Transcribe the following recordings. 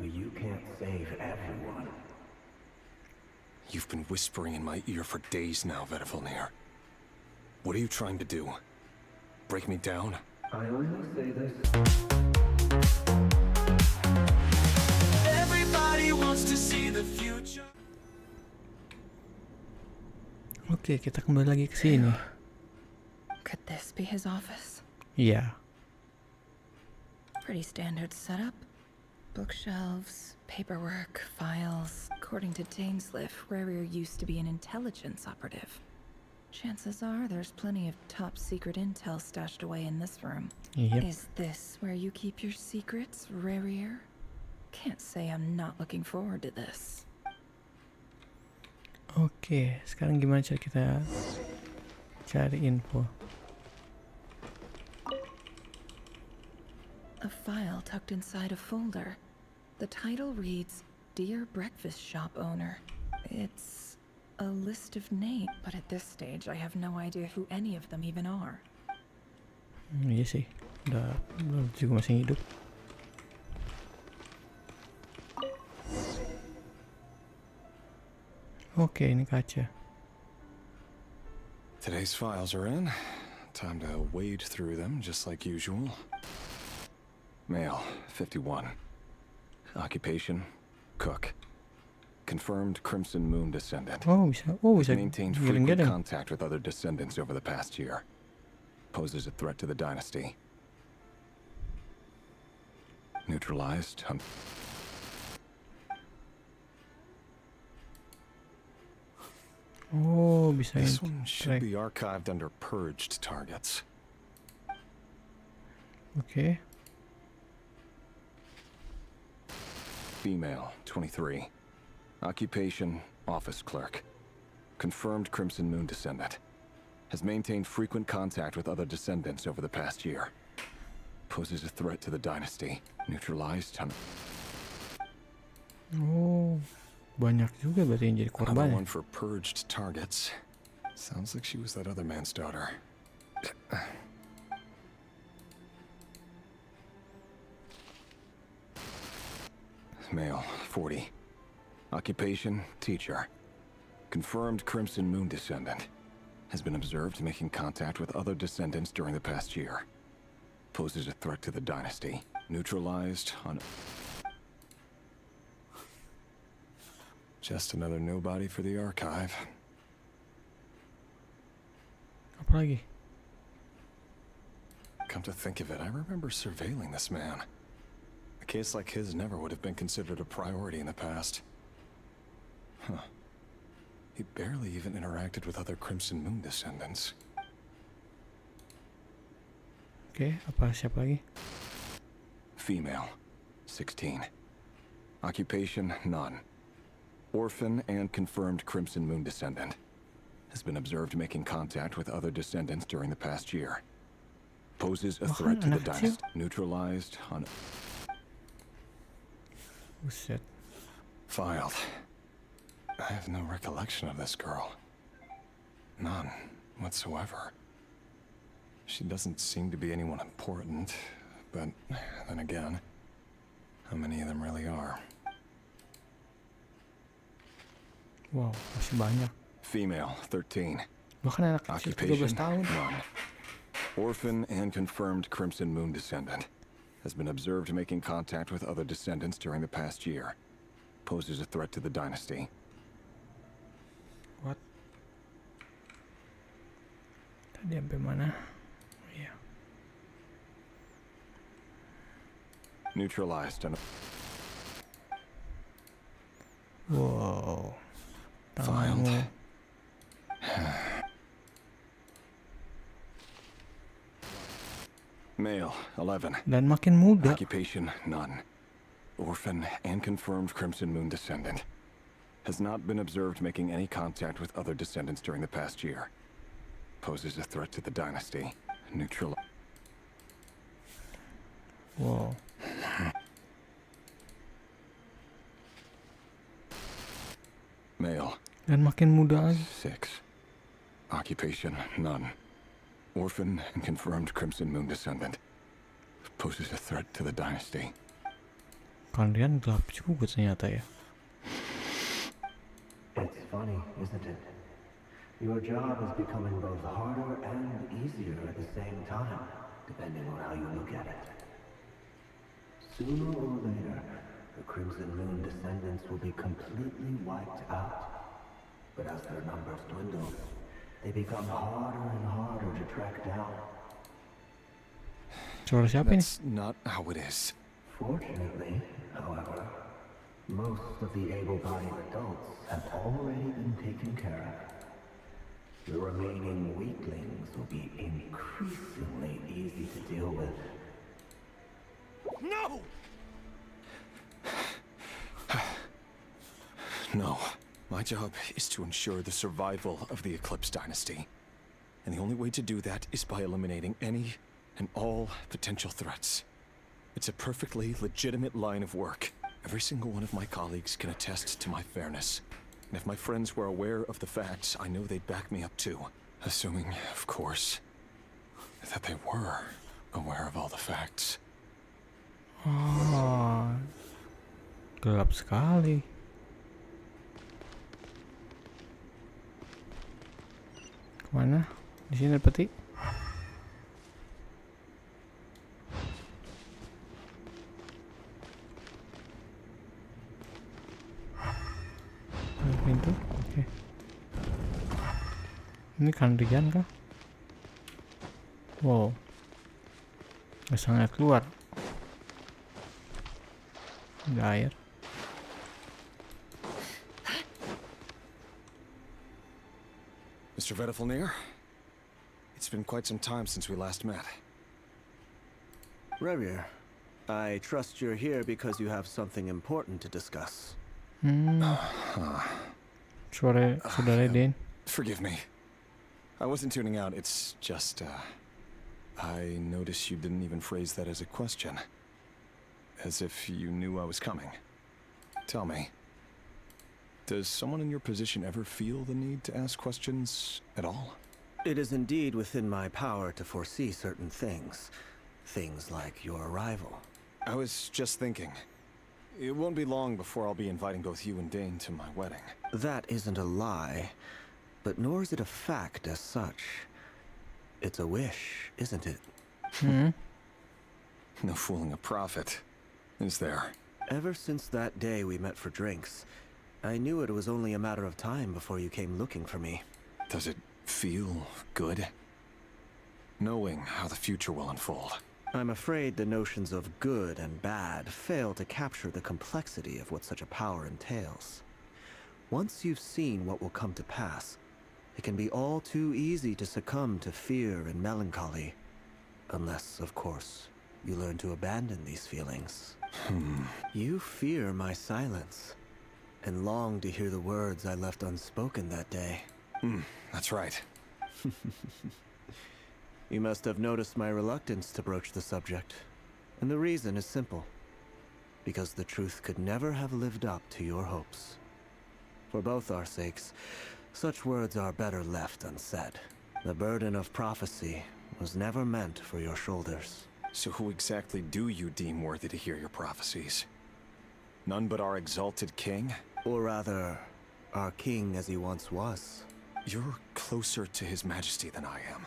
But you can't save everyone. You've been whispering in my ear for days now, Vetter. What are you trying to do? Break me down? I only say this. Everybody wants to see the future. Oke, kita kembali lagi ke sini. Could this be his office? Iya. Pretty standard setup. Bookshelves, paperwork, files. According to Dainsliff, Rerir used to be an intelligence operative. Chances are there's plenty of top secret intel stashed away in this room. Yep. Is this where you keep your secrets, Rerir? Can't say I'm not looking forward to this. Oke, sekarang gimana cara kita cari info? A file tucked inside a folder. The title reads, Dear Breakfast Shop Owner. It's a list of names, but at this stage I have no idea who any of them even are. Iya sih, udah belum juga masih hidup. Oke, ini kaca. Today's files are in. Time to wade through them just like usual. Male, 51. Occupation, cook. Confirmed Crimson Moon descendant. Oh, bisa Maintained giling frequent gadang. contact with other descendants over the past year. Poses a threat to the dynasty. Neutralized. Oh, bisa This one should track. be archived under purged targets. Oke. Female, 23. Occupation, office clerk. Confirmed Crimson Moon descendant. Has maintained frequent contact with other descendants over the past year. Poses a threat to the dynasty. Neutralized. Oh, banyak juga berarti yang jadi Another korban. one for purged targets. Sounds like she was that other man's daughter. Male, 40. Occupation, teacher. Confirmed Crimson Moon descendant. Has been observed making contact with other descendants during the past year. Poses a threat to the dynasty. Neutralized on... Just another nobody for the archive. Apa lagi? Come to think of it, I remember surveilling this man. A case like his never would have been considered a priority in the past. Huh. He barely even interacted with other Crimson Moon descendants. Oke, apa siapa lagi? Female, 16. Occupation, none. Orphan and confirmed Crimson Moon descendant. Has been observed making contact with other descendants during the past year. Poses a threat to the anak kecil. dynasty. Neutralized on... Buset. Filed. I have no recollection of this girl. None whatsoever. She doesn't seem to be anyone important, but then again, how many of them really are? Wow, masih banyak. Female, 13. Bahkan anak kecil 13 Occupation, tahun. none. Orphan and confirmed Crimson Moon descendant. Has been observed making contact with other descendants during the past year. Poses a threat to the dynasty. What? Tadi sampai mana? Oh, iya. Neutralized on... Wow. Filed. Tanganmu. Male, 11. Dan makin muda. Occupation, none. Orphan and confirmed Crimson Moon descendant. Has not been observed making any contact with other descendants during the past year. Poses a threat to the dynasty. Neutral. Wow. Male, Dan makin muda lagi. 6. Occupation, none. Orphan and confirmed Crimson Moon descendant. Poses a threat to the dynasty. Kalian gelap juga ternyata ya. It's funny, isn't it? Your job is becoming both harder and easier at the same time, depending on how you look at it. Sooner or later, the Crimson Moon descendants will be completely wiped out. But as their numbers dwindle, they become harder and harder to track down. Suara siapa ini? That's not how it is. Fortunately, however, most of the able-bodied adults have already been taken care of. The remaining weaklings will be increasingly easy to deal with. No! No. My job is to ensure the survival of the Eclipse Dynasty. And the only way to do that is by eliminating any and all potential threats. It's a perfectly legitimate line of work. Every single one of my colleagues can attest to my fairness. And if my friends were aware of the facts, I know they'd back me up too. Assuming, of course, that they were aware of all the facts. Oh, gelap sekali. Kemana? Di sini ada peti. Ada pintu. Oke. Ini kandrian kah? Wow. Sangat keluar. Ada air. Mr. Vedafelnir, it's been quite some time since we last met. Rerir, I trust you're here because you have something important to discuss. Suara saudara Den. Forgive me. I wasn't tuning out, it's just, I noticed you didn't even phrase that as a question. As if you knew I was coming. Tell me, does someone in your position ever feel the need to ask questions at all? It is indeed within my power to foresee certain things. Things like your arrival. I was just thinking. It won't be long before I'll be inviting both you and Dane to my wedding. That isn't a lie, but nor is it a fact as such. It's a wish, isn't it? No fooling a prophet, is there? Ever since that day we met for drinks, I knew it was only a matter of time before you came looking for me. Does it feel good? Knowing how the future will unfold. I'm afraid the notions of good and bad fail to capture the complexity of what such a power entails. Once you've seen what will come to pass, it can be all too easy to succumb to fear and melancholy. Unless, of course, you learn to abandon these feelings. You fear my silence, and long to hear the words I left unspoken that day. That's right. You must have noticed my reluctance to broach the subject. And the reason is simple. Because the truth could never have lived up to your hopes. For both our sakes, such words are better left unsaid. The burden of prophecy was never meant for your shoulders. So who exactly do you deem worthy to hear your prophecies? None but our exalted king? Or rather, our king as he once was. You're closer to his majesty than I am.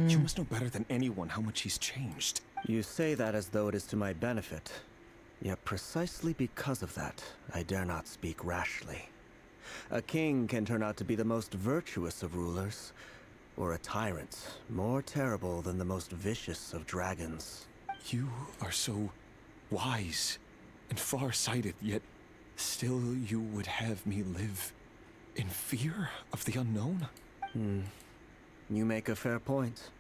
You must know better than anyone how much he's changed. You say that as though it is to my benefit. Yet precisely because of that, I dare not speak rashly. A king can turn out to be the most virtuous of rulers, or a tyrant more terrible than the most vicious of dragons. You are so wise and far-sighted, yet still you would have me live in fear of the unknown? You make a fair point.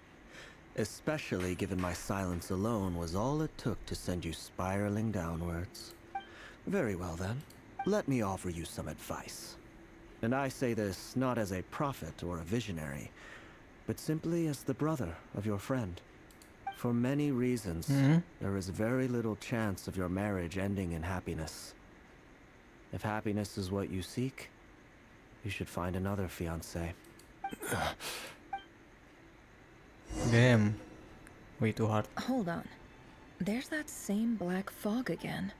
Especially given my silence alone was all it took to send you spiraling downwards. Very well then, let me offer you some advice. And I say this not as a prophet or a visionary, but simply as the brother of your friend. For many reasons, there is very little chance of your marriage ending in happiness. If happiness is what you seek, you should find another fiancé. Damn. Way too hard. Hold on. There's that same black fog again.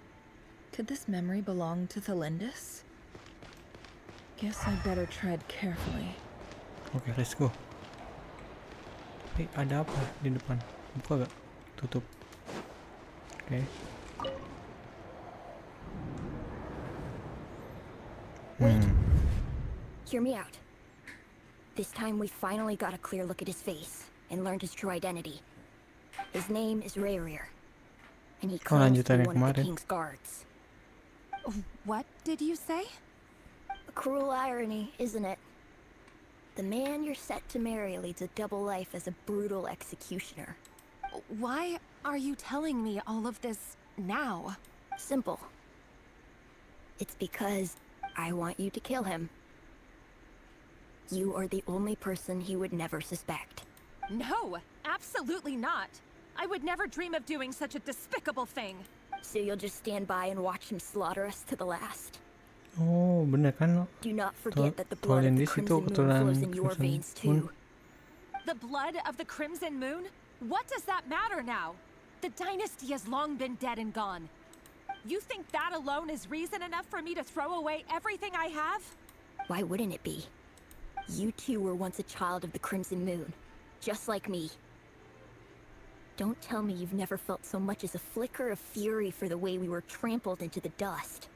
Could this memory belong to Thelindis? Guess I'd better tread carefully. Oke, let's go. Ada apa di depan? Buka gak? Tutup. Oke. Wait. Hear me out. This time we finally got a clear look at his face and learned his true identity. His name is Rerir, and he claims to be one of the king's guards. What did you say? A cruel irony, isn't it? The man you're set to marry leads a double life as a brutal executioner. Why are you telling me all of this now? Simple. It's because I want you to kill him. You are the only person he would never suspect. No, absolutely not. I would never dream of doing such a despicable thing. So you'll just stand by and watch him slaughter us to the last? Oh, bener kan? Do not forget that the blood of the Crimson Moon flows in your veins too. The blood of the Crimson Moon? What does that matter now? The dynasty has long been dead and gone. You think that alone is reason enough for me to throw away everything I have? Why wouldn't it be? You two were once a child of the Crimson Moon, just like me. Don't tell me you've never felt so much as a flicker of fury for the way we were trampled into the dust.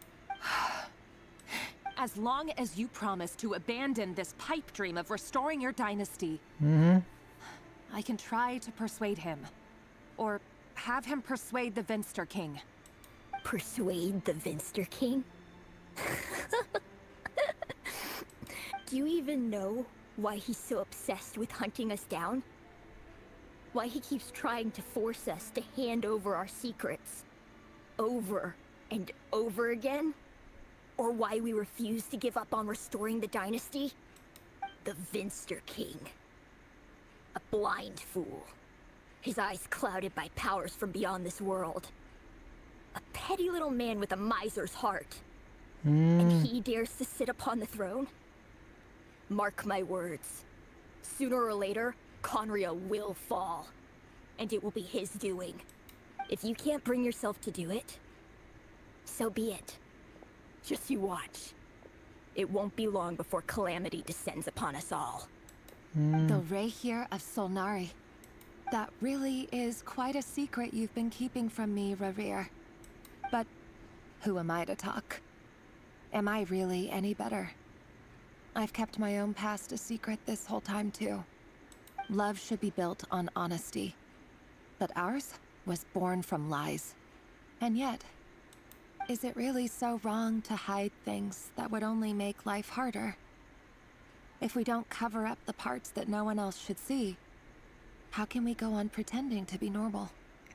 As long as you promise to abandon this pipe dream of restoring your dynasty, I can try to persuade him. Or have him persuade the Vinster King. Persuade the Vinster King? Do you even know why he's so obsessed with hunting us down? Why he keeps trying to force us to hand over our secrets over and over again? Or why we refuse to give up on restoring the dynasty? The Vinster King. A blind fool. His eyes clouded by powers from beyond this world. A petty little man with a miser's heart. And he dares to sit upon the throne? Mark my words. Sooner or later, Conria will fall. And it will be his doing. If you can't bring yourself to do it, so be it. Just you watch. It won't be long before calamity descends upon us all. The Rerir of Solnari. That really is quite a secret you've been keeping from me, Rerir. But who am I to talk? Am I really any better? I've kept my own past a secret this whole time too. Love should be built on honesty. But ours was born from lies. And yet, is it really so wrong to hide things that would only make life harder? If we don't cover up the parts that no one else should see, how can we go on pretending to be normal?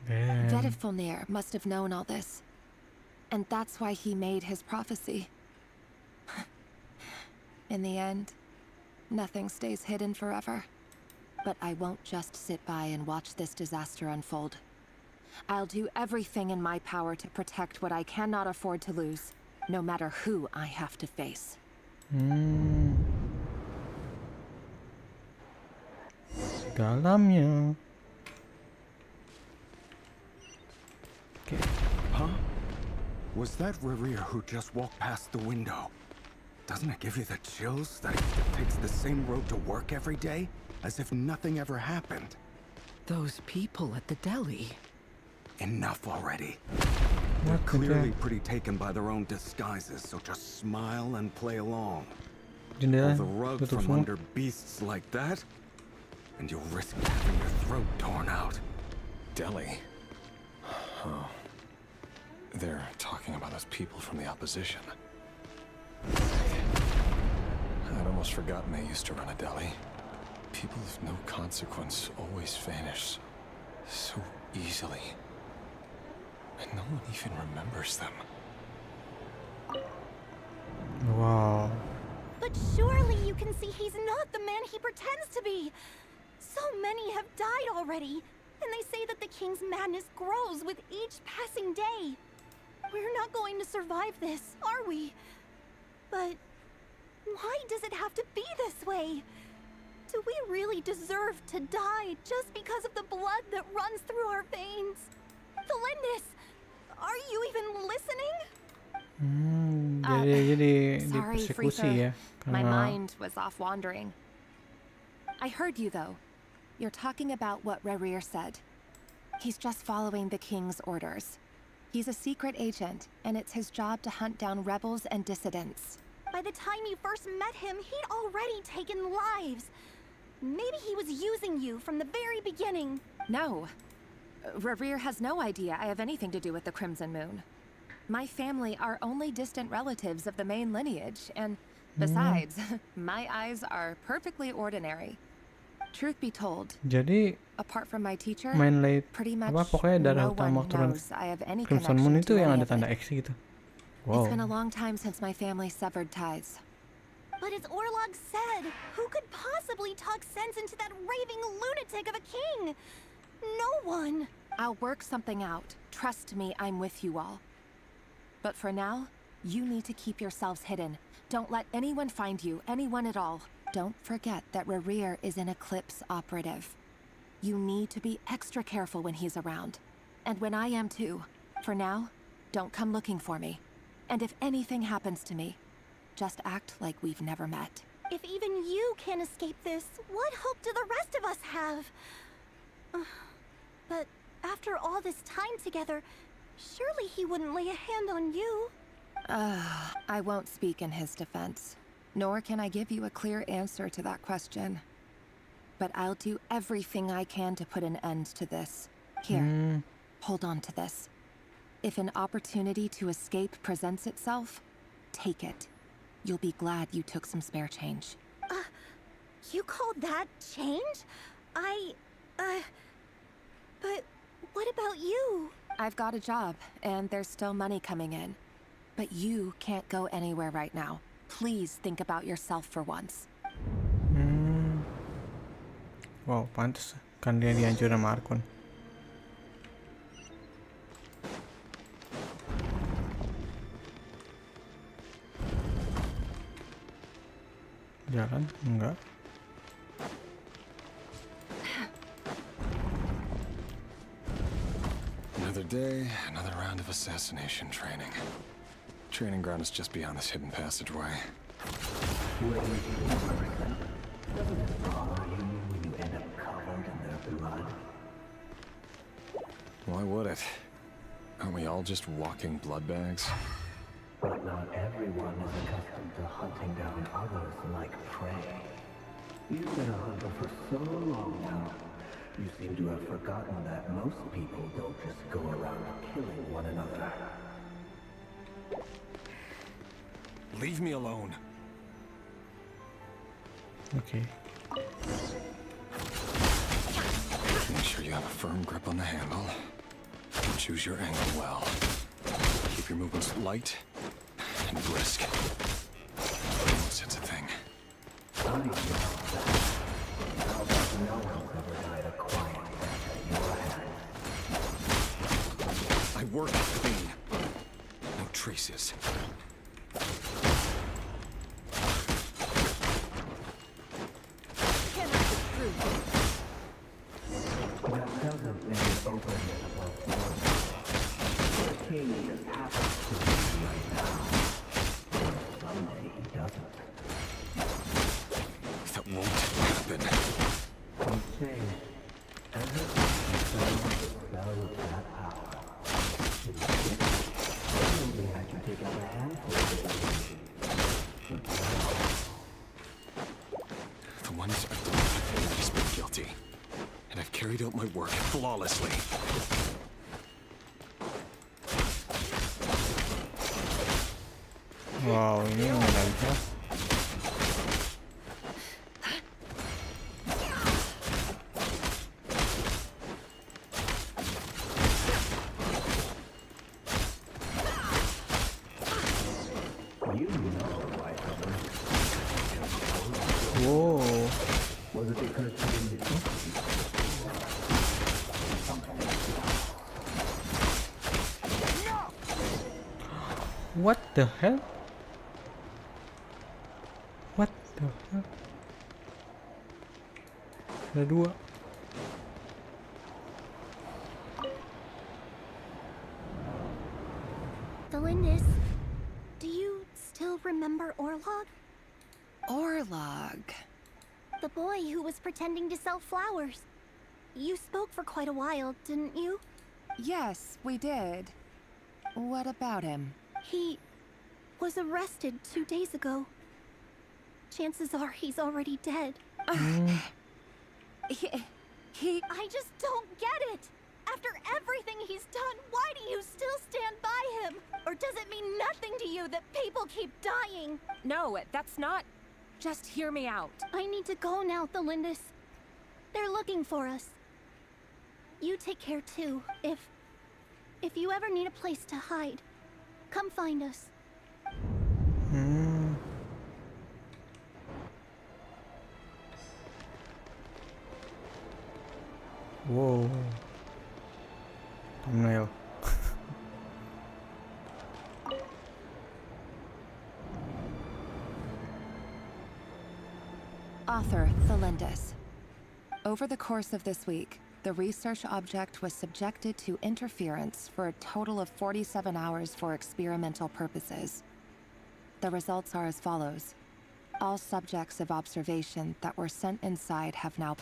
Vedifulnir must have known all this. And that's why he made his prophecy. In the end, nothing stays hidden forever. But I won't just sit by and watch this disaster unfold. I'll do everything in my power to protect what I cannot afford to lose, no matter who I have to face. Dalamnya. Okay. Huh? Was that Rerir who just walked past the window? Doesn't it give you the chills that he takes the same road to work every day? As if nothing ever happened. Those people at the deli. Enough already. They're clearly pretty taken by their own disguises, so just smile and play along. Pull the rug from under beasts like that, and you'll risk having your throat torn out. Deli? Oh. They're talking about us people from the opposition. I'd almost forgotten they used to run a deli. People of no consequence always vanish so easily. And no one even remembers them. Wow. But surely you can see he's not the man he pretends to be. So many have died already, and they say that the king's madness grows with each passing day. We're not going to survive this, are we? But why does it have to be this way? Do we really deserve to die just because of the blood that runs through our veins? Thelindis, are you even listening? Jadi Sorry, dipersekusi Freezer. ya. My Karena mind was off wandering. I heard you though. You're talking about what Rerir said. He's just following the king's orders. He's a secret agent, and it's his job to hunt down rebels and dissidents. By the time you first met him, he'd already taken lives. Maybe he was using you from the very beginning. No. Rerir has no idea I have anything to do with the Crimson Moon. My family are only distant relatives of the main lineage, and besides, my eyes are perfectly ordinary. Truth be told, jadi apart from my teacher, main late pretty much apa pokoknya darah no utama one turun knows I have any Crimson Moon connection itu to yang any ada of tanda it. X gitu. It's Wow. been a long time since my family severed ties. But as Orlog said, who could possibly talk sense into that raving lunatic of a king? No one. I'll work something out. Trust me, I'm with you all. But for now, you need to keep yourselves hidden. Don't let anyone find you, anyone at all. Don't forget that Rerir is an Eclipse operative. You need to be extra careful when he's around. And when I am too. For now, don't come looking for me. And if anything happens to me, just act like we've never met. If even you can't escape this, what hope do the rest of us have? But after all this time together, surely he wouldn't lay a hand on you. I won't speak in his defense. Nor can I give you a clear answer to that question. But I'll do everything I can to put an end to this. Here, hold on to this. If an opportunity to escape presents itself, take it. You'll be glad you took some spare change. You call that change? But what about you? I've got a job, and there's still money coming in. But you can't go anywhere right now. Please think about yourself for once. Wow, pantas kan dia dihancurin sama Arkon. Jalan? Enggak. Another day, another round of assassination training. Training ground is just beyond this hidden passageway. Doesn't it bother you when you end up covered in their blood? Why would it? Aren't we all just walking blood bags? But not everyone is accustomed to hunting down others like prey. You've been a hunter for so long now. You seem to have forgotten that most people don't just go around killing one another. Leave me alone. Okay. Make sure you have a firm grip on the handle. Choose your angle well. Keep your movements light and brisk. That's a thing. I know that. How about no one ever died a quiet death at your hand? I work clean. No traces. That doesn't make it open above board. The king just happens to be right now. Someday he doesn't. That won't happen. He's changed. And this is the spell of that power. I only had to take out a handful of it. The ones I've done have always been guilty. And I've carried out my work flawlessly. Wow, ini nggak bisa. You know why Wow. was it because you didn't trust you? What the hell? What the hell? Ada dua. Villainous, do you remember Orlog? Orlog. The boy who was pretending to sell flowers. You spoke for quite a while, didn't you? Yes, we did. What about him? He was arrested 2 days ago. Chances are he's already dead. He... I just don't get it! After everything he's done, why do you still stand by him? Or does it mean nothing to you that people keep dying? No, that's not... Just hear me out. I need to go now, Thelindis. They're looking for us. You take care too. If you ever need a place to hide, come find us. Wow. Thumbnail. Author, Thelindis. Over the course of this week, the research object was subjected to interference for a total of 47 hours for experimental purposes. The results are as follows. All subjects of observation that were sent inside have now...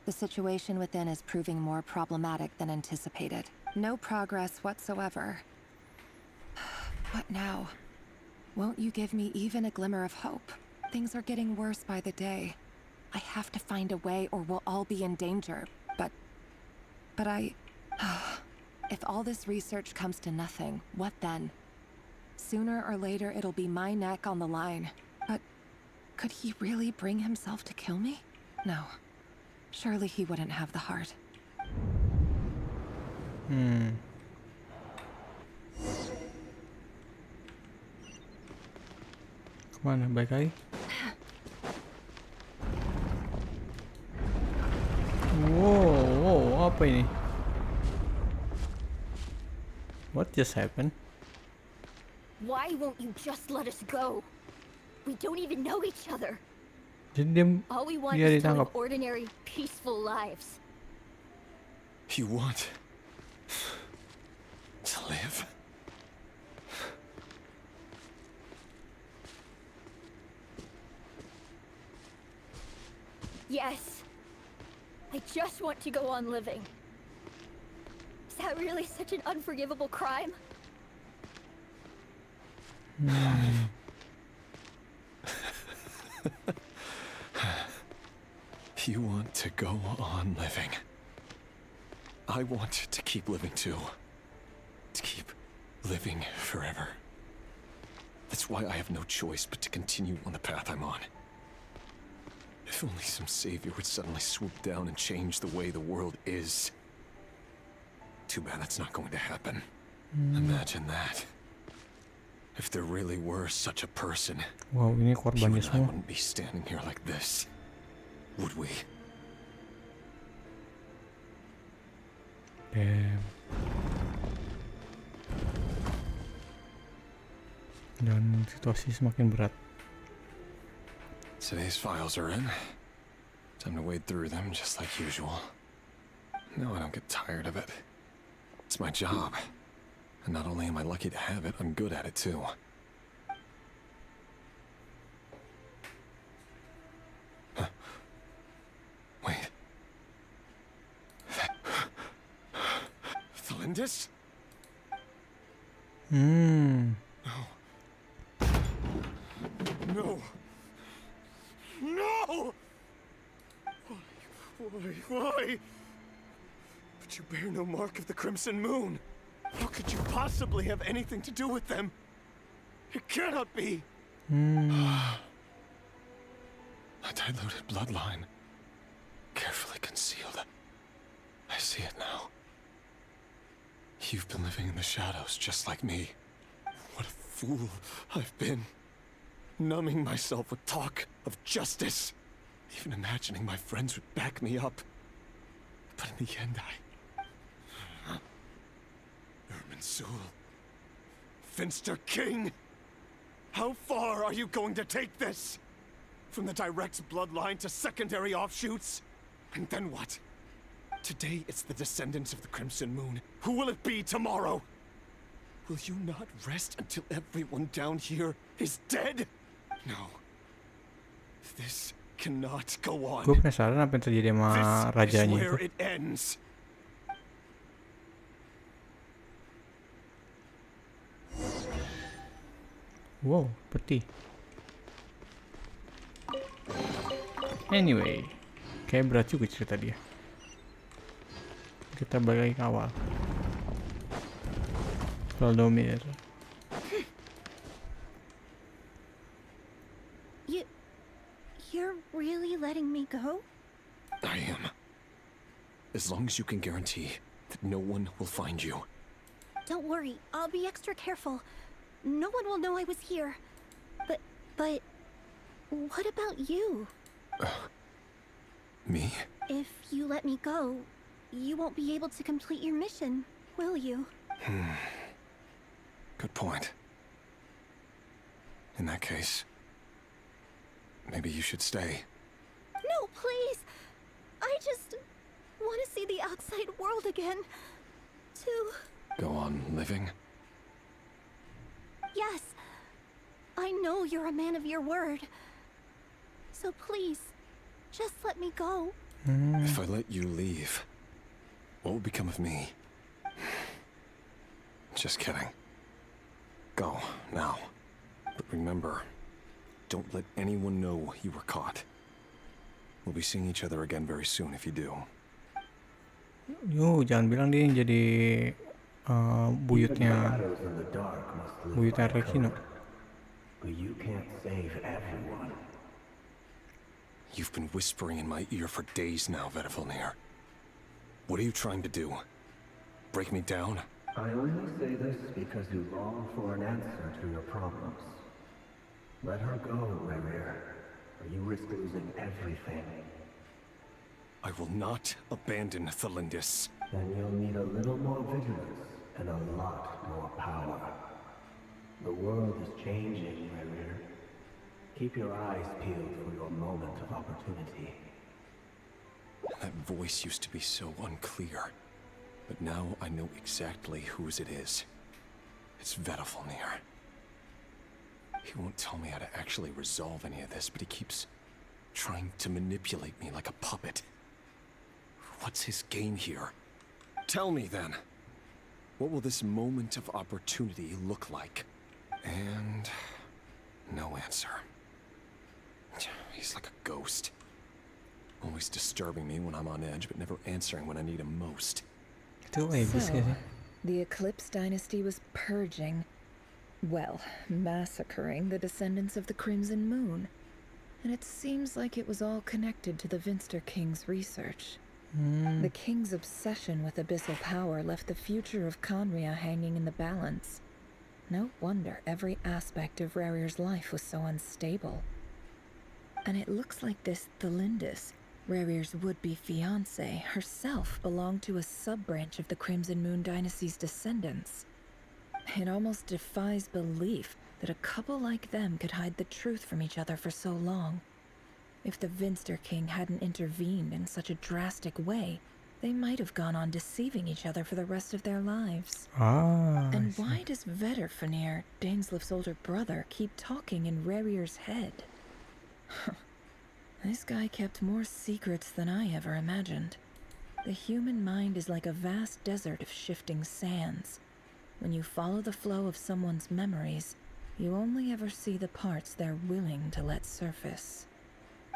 The situation within is proving more problematic than anticipated. No progress whatsoever. What now? Won't you give me even a glimmer of hope? Things are getting worse by the day. I have to find a way or we'll all be in danger. But I... If all this research comes to nothing, what then? Sooner or later it'll be my neck on the line. But could he really bring himself to kill me? No. Surely he wouldn't have the heart. Kemana? Baik lagi? Wow, apa ini? What just happened? Why won't you just let us go? We don't even know each other. Jadi dia All we want dia is to live ditangkap. ordinary, peaceful lives. You want to live? Yes. I just want to go on living. Is that really such an unforgivable crime? You want to go on living. I want to keep living too. To keep living forever. That's why I have no choice but to continue on the path I'm on. If only some savior would suddenly swoop down and change the way the world is. Too bad that's not going to happen. Imagine that. If there really were such a person, Wow, ini you korbannya and I semua. wouldn't be standing here like this, would we? Damn. Dan situasi semakin berat. Today's files are in. Time to wade through them just like usual. No, I don't get tired of it. It's my job. And not only am I lucky to have it, I'm good at it too. Huh. Wait. Thelindis? No. No! Why? But you bear no mark of the Crimson Moon. How could you possibly have anything to do with them? It cannot be! A diluted bloodline. Carefully concealed. I see it now. You've been living in the shadows just like me. What a fool I've been. Numbing myself with talk of justice. Even imagining my friends would back me up. But in the end, Erminsul. Finster King! How far are you going to take this? From the direct bloodline to secondary offshoots? And then what? Today it's the descendants of the Crimson Moon. Who will it be tomorrow? Will you not rest until everyone down here is dead? No. This cannot go on. Gue penasaran apa yang terjadi sama This is rajanya where itu. it ends. Wow, peti. Anyway, kayak berat juga cerita dia. Kita balik ke awal. Valdomir. You're really letting me go? I am. As long as you can guarantee that no one will find you. Don't worry, I'll be extra careful. No one will know I was here. But what about you? Me? If you let me go, you won't be able to complete your mission, will you? Good point. In that case, maybe you should stay. No, please! I just want to see the outside world again. To... Go on living? Yes. I know you're a man of your word. So please, just let me go. If I let you leave, what will become of me? Just kidding. Go, now. But remember, don't let anyone know you were caught. We'll be seeing each other again very soon if you do. Yo, jangan bilang dia yang jadi buyutnya Rekino. But you can't save everyone. You've been whispering in my ear for days now, Vedavilnir. What are you trying to do? Break me down? I only say this because you long for an answer to your problems. Let her go, Rerir, or you risk losing everything. I will not abandon Thelindis. Then you'll need a little more vigilance and a lot more power. The world is changing, Rerir. Keep your eyes peeled for your moment of opportunity. That voice used to be so unclear. But now I know exactly whose it is. It's Vedavilnir. He won't tell me how to actually resolve any of this, but he keeps trying to manipulate me like a puppet. What's his game here? Tell me then. What will this moment of opportunity look like? And no answer. He's like a ghost. Always disturbing me when I'm on edge, but never answering when I need him most. So, the Eclipse dynasty was purging, well, massacring the descendants of the Crimson Moon. And it seems like it was all connected to the Vinster King's research. The King's obsession with abyssal power left the future of Conria hanging in the balance. No wonder every aspect of Rerir's life was so unstable. And it looks like this Thelindis, Rerir's would-be fiancée, herself belonged to a sub-branch of the Crimson Moon dynasty's descendants. It almost defies belief that a couple like them could hide the truth from each other for so long. If the Vinster King hadn't intervened in such a drastic way, they might have gone on deceiving each other for the rest of their lives. And why does Vedavilnir, Daneslif's older brother, keep talking in Rerir's head? This guy kept more secrets than I ever imagined. The human mind is like a vast desert of shifting sands. When you follow the flow of someone's memories, you only ever see the parts they're willing to let surface.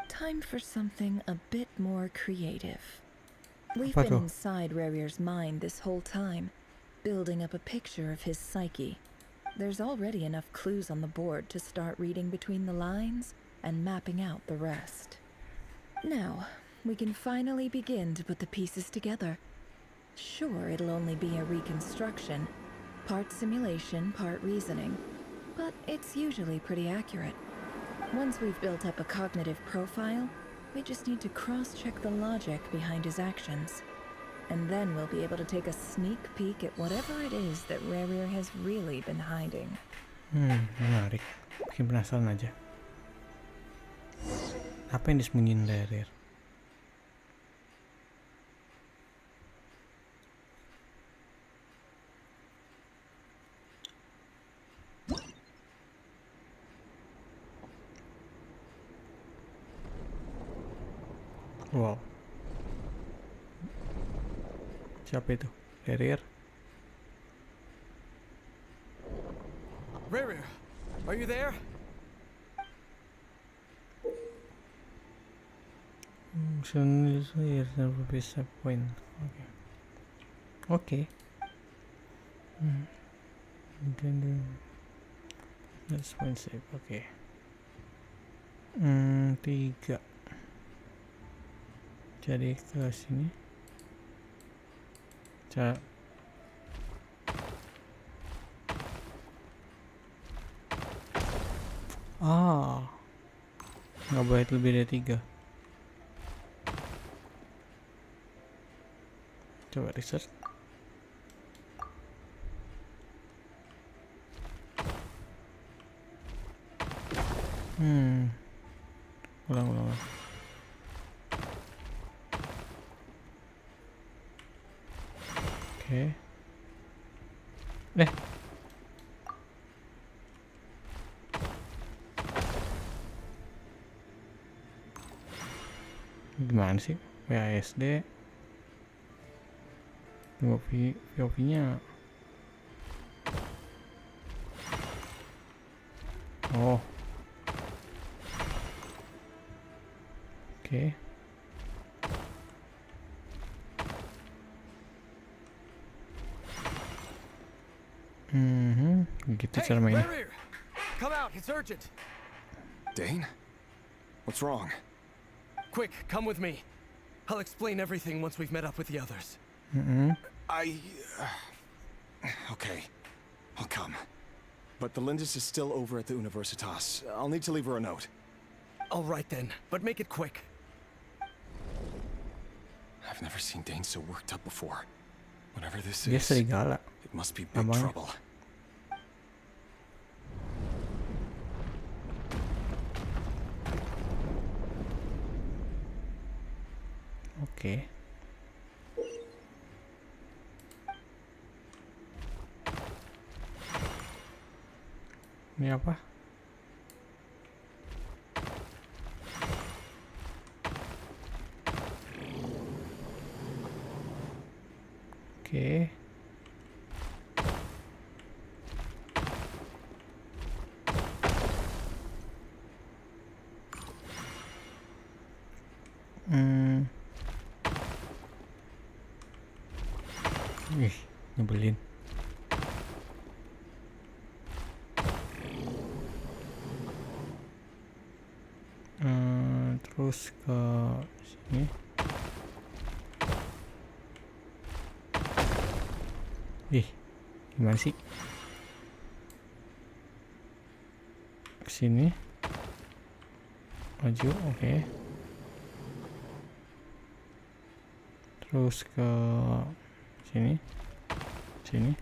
Time for something a bit more creative. We've been inside Rerir's mind this whole time, building up a picture of his psyche. There's already enough clues on the board to start reading between the lines and mapping out the rest. Now, we can finally begin to put the pieces together. Sure, it'll only be a reconstruction, part simulation, part reasoning, but it's usually pretty accurate. Once we've built up a cognitive profile, we just need to cross-check the logic behind his actions. And then we'll be able to take a sneak peek at whatever it is that Rerir has really been hiding. Menarik. Bikin penasaran aja. Apa yang disembunyiin Rerir? Wow. Siapa itu? Rerir? Rerir, are you there? Here's never be a point. Okay. Then let's point save. Okay. 3. Jadi ke sini. Nggak boleh lebih dari 3. Coba research. Ulang. Oke. Gimana sih? WASD. POV-nya. Oh. Oke. Gitu cara mainnya. Come out, it's urgent. Dane? What's wrong? Quick, come with me. I'll explain everything once we've met up with the others. Okay. I'll come. But the Lindis is still over at the Universitas. I'll need to leave her a note. All right then, but make it quick. I've never seen Dane so worked up before. Whatever this Dia is, serigala. it must be big Abang. trouble. Oke. Ini apa? Oke. Ih, nyebelin. Terus ke sini. Ih, gimana sih? Ke sini. Maju, oke. Terus ke sini. Sini.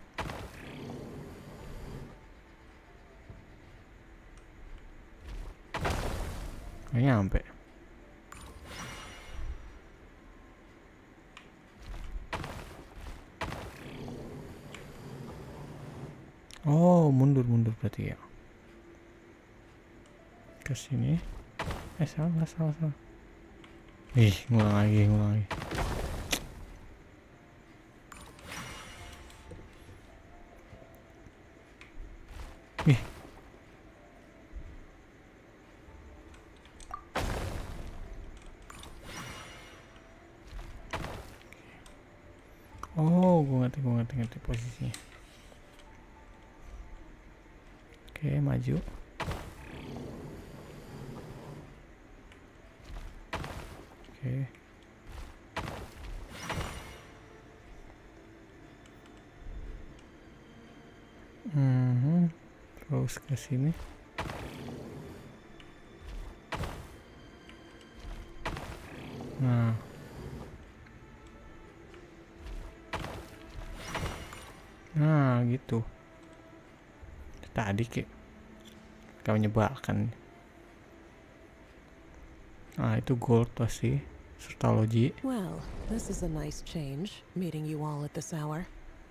Nggak nyampe. Oh, mundur berarti ya. Ke sini. Salah. Ih, ngulang lagi. Ih. Oh, gue ngerti posisinya. Oke, maju. Oke. Terus ke sini. Nah, gitu. Tadi kau menyebalkan. Itu gold pasti. Sertology. Well, this is a nice change, meeting you all at this hour.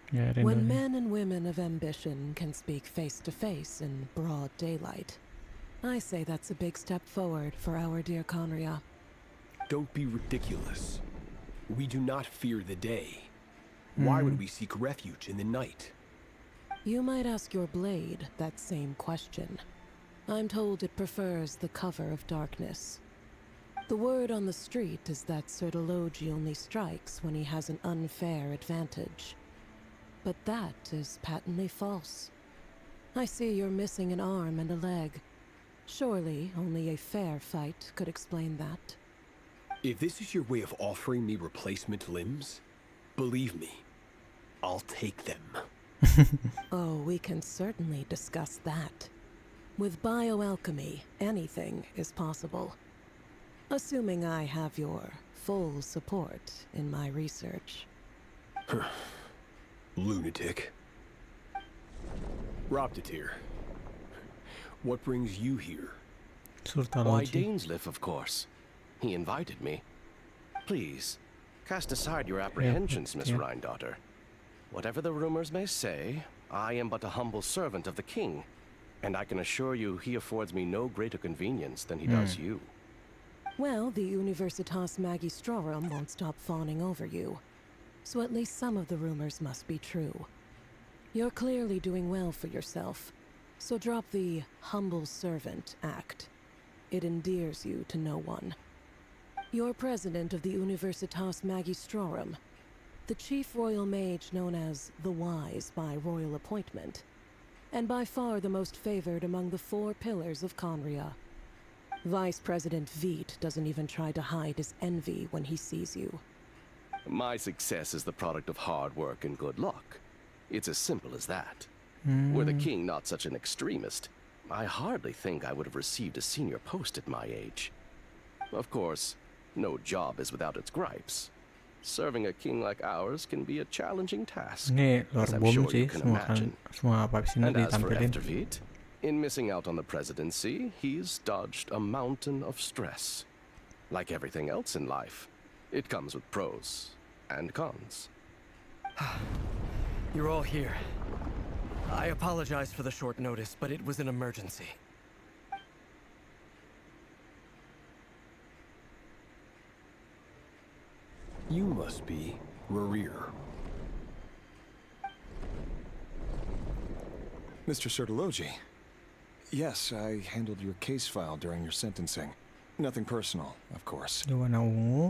Ya, When rendernya. men and women of ambition can speak face to face in broad daylight, I say that's a big step forward for our dear Conria. Don't be ridiculous. We do not fear the day. Why would we seek refuge in the night? You might ask your blade that same question. I'm told it prefers the cover of darkness. The word on the street is that Sertology only strikes when he has an unfair advantage. But that is patently false. I see you're missing an arm and a leg. Surely only a fair fight could explain that. If this is your way of offering me replacement limbs, believe me, I'll take them. Oh, we can certainly discuss that. With bioalchemy, anything is possible. Assuming I have your full support in my research. Lunatic. Roptatir, what brings you here? Why, Dainsleif, of course. He invited me. Please, cast aside your apprehensions, Miss Rhindaughter. Whatever the rumors may say, I am but a humble servant of the king, and I can assure you he affords me no greater convenience than he does you. Well, the Universitas Magistrorum won't stop fawning over you, so at least some of the rumors must be true. You're clearly doing well for yourself, so drop the humble servant act. It endears you to no one. You're president of the Universitas Magistrorum, the chief royal mage known as the Wise by royal appointment, and by far the most favored among the 4 pillars of Conria. Vice President Veit doesn't even try to hide his envy when he sees you. My success is the product of hard work and good luck. It's as simple as that. Were the king not such an extremist, I hardly think I would have received a senior post at my age. Of course, no job is without its gripes. Serving a king like ours can be a challenging task, as I'm sure you can imagine. And as for After Veit, in missing out on the presidency, he's dodged a mountain of stress. Like everything else in life, it comes with pros and cons. You're all here. I apologize for the short notice, but it was an emergency. You must be Rerir. Mr. Sertology. Yes, I handled your case file during your sentencing. Nothing personal, of course. I'm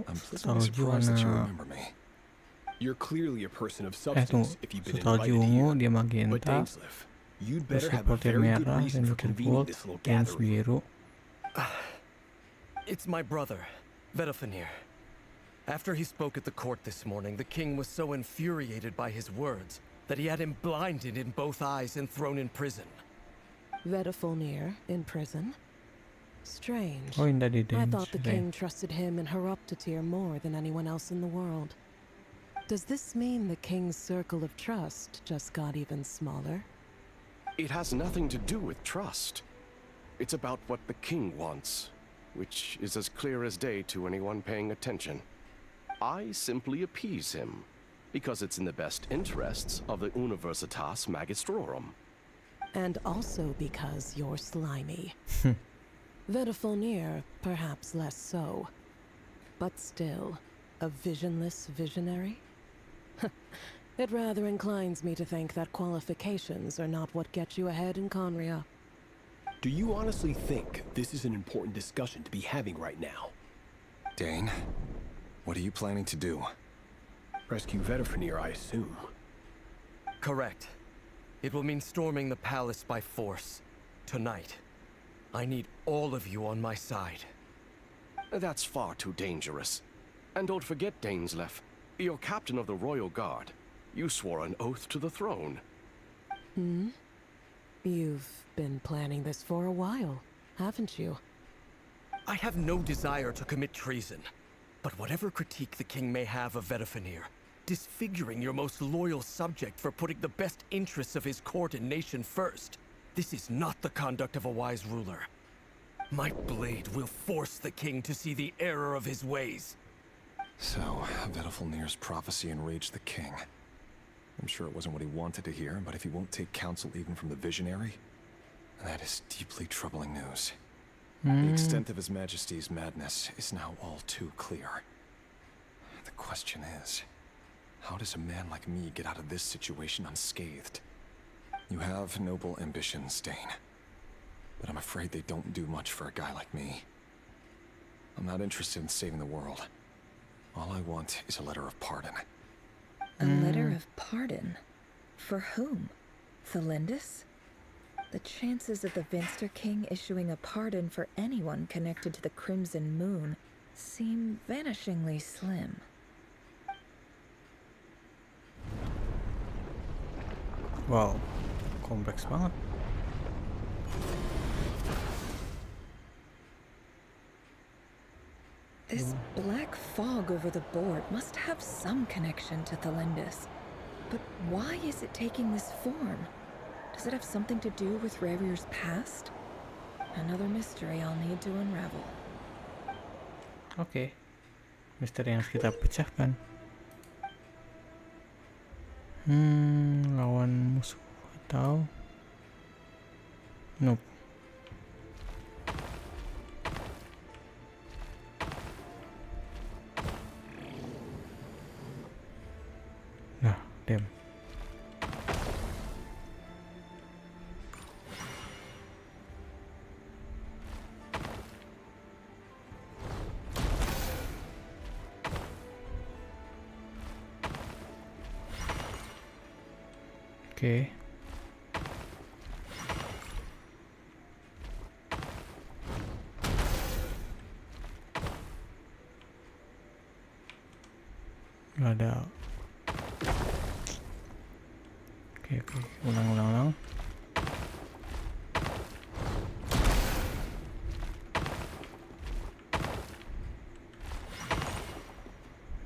pleasantly surprised that you remember me. You're clearly a person of substance if you've been invited here. But Dainsleif, you'd better have a very good reason for convening this little gathering. It's my brother, Vedalfenir. After he spoke at the court this morning, the king was so infuriated by his words that he had him blinded in both eyes and thrown in prison. Vedalfenir in prison? Strange. I thought the king trusted him and Horoptatir more than anyone else in the world. Does this mean the king's circle of trust just got even smaller? It has nothing to do with trust. It's about what the king wants, which is as clear as day to anyone paying attention. I simply appease him, because it's in the best interests of the Universitas Magistrorum. And also because you're slimy. Vedalfenir, perhaps less so. But still, a visionless visionary? It rather inclines me to think that qualifications are not what get you ahead in Conria. Do you honestly think this is an important discussion to be having right now? Dane, what are you planning to do? Rescue Vedalfenir, I assume. Correct. It will mean storming the palace by force. Tonight. I need all of you on my side. That's far too dangerous. And don't forget, Dainsleif, you're captain of the Royal Guard. You swore an oath to the throne. You've been planning this for a while, haven't you? I have no desire to commit treason. But whatever critique the king may have of Vedalfenir, disfiguring your most loyal subject for putting the best interests of his court and nation first, this is not the conduct of a wise ruler. My blade will force the king to see the error of his ways. So, Vedalfenir's prophecy enraged the king. I'm sure it wasn't what he wanted to hear, but if he won't take counsel even from the visionary, that is deeply troubling news. The extent of His Majesty's madness is now all too clear. The question is, how does a man like me get out of this situation unscathed? You have noble ambitions, Dane, but I'm afraid they don't do much for a guy like me. I'm not interested in saving the world. All I want is a letter of pardon. A letter of pardon? For whom? Thelindis? The chances of the Vinster King issuing a pardon for anyone connected to the Crimson Moon seem vanishingly slim. Wow, kompleks banget. This black fog over the board must have some connection to Thelindis. But why is it taking this form? Does it have something to do with Rerir's past? Another mystery I'll need to unravel. Oke. Misteri yang harus kita pecahkan. Lawan musuh atau nope. Nah, dem. Oke. Gak ada. Oke, ulang.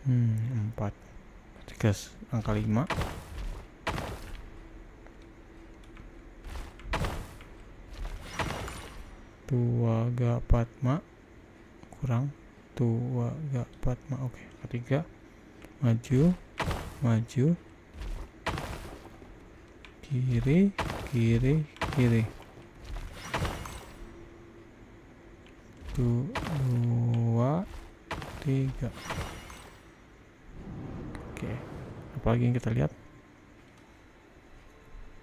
Empat. Angka 5. Tua ga patma kurang tua ga patma. Oke, ketiga maju kiri 2 3. Oke, apalagi yang kita lihat?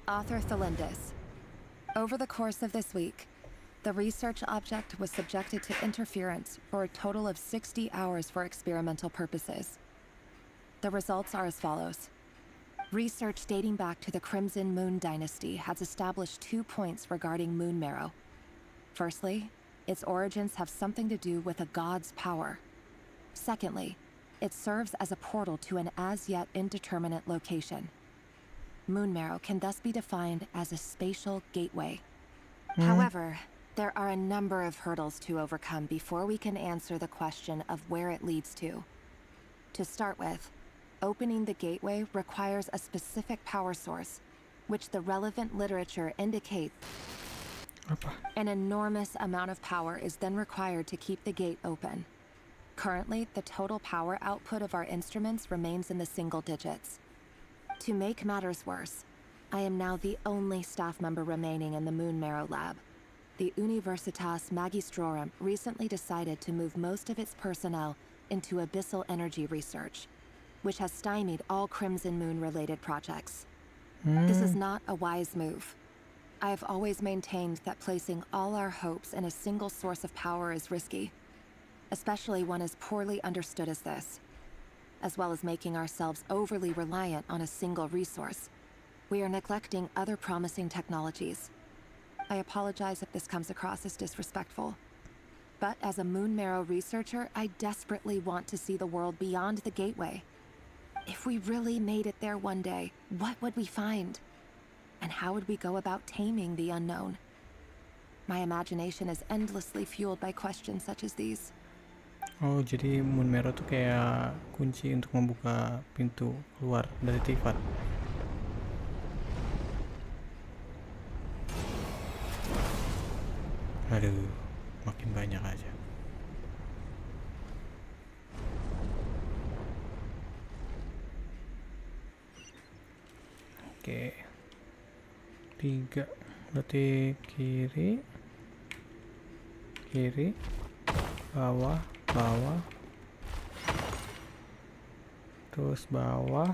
Author Thelindis. Over the course of this week, the research object was subjected to interference for a total of 60 hours for experimental purposes. The results are as follows. Research dating back to the Crimson Moon Dynasty has established 2 points regarding moon marrow. Firstly, its origins have something to do with a god's power. Secondly, it serves as a portal to an as-yet indeterminate location. Moon marrow can thus be defined as a spatial gateway. However, there are a number of hurdles to overcome before we can answer the question of where it leads to. To start with, opening the gateway requires a specific power source, which the relevant literature indicates an enormous amount of power is then required to keep the gate open. Currently, the total power output of our instruments remains in the single digits. To make matters worse, I am now the only staff member remaining in the Moon Marrow lab. The Universitas Magistrorum recently decided to move most of its personnel into abyssal energy research, which has stymied all Crimson Moon-related projects. This is not a wise move. I have always maintained that placing all our hopes in a single source of power is risky, especially one as poorly understood as this. As well as making ourselves overly reliant on a single resource, we are neglecting other promising technologies. I apologize if this comes across as disrespectful. But as a Moon Marrow researcher, I desperately want to see the world beyond the gateway. If we really made it there one day, what would we find? And how would we go about taming the unknown? My imagination is endlessly fueled by questions such as these. Oh, jadi Moon Marrow tuh kayak kunci untuk membuka pintu keluar dari Tifat. Aduh, makin banyak aja. Oke. 3 berarti kiri kiri, bawah, bawah, terus bawah,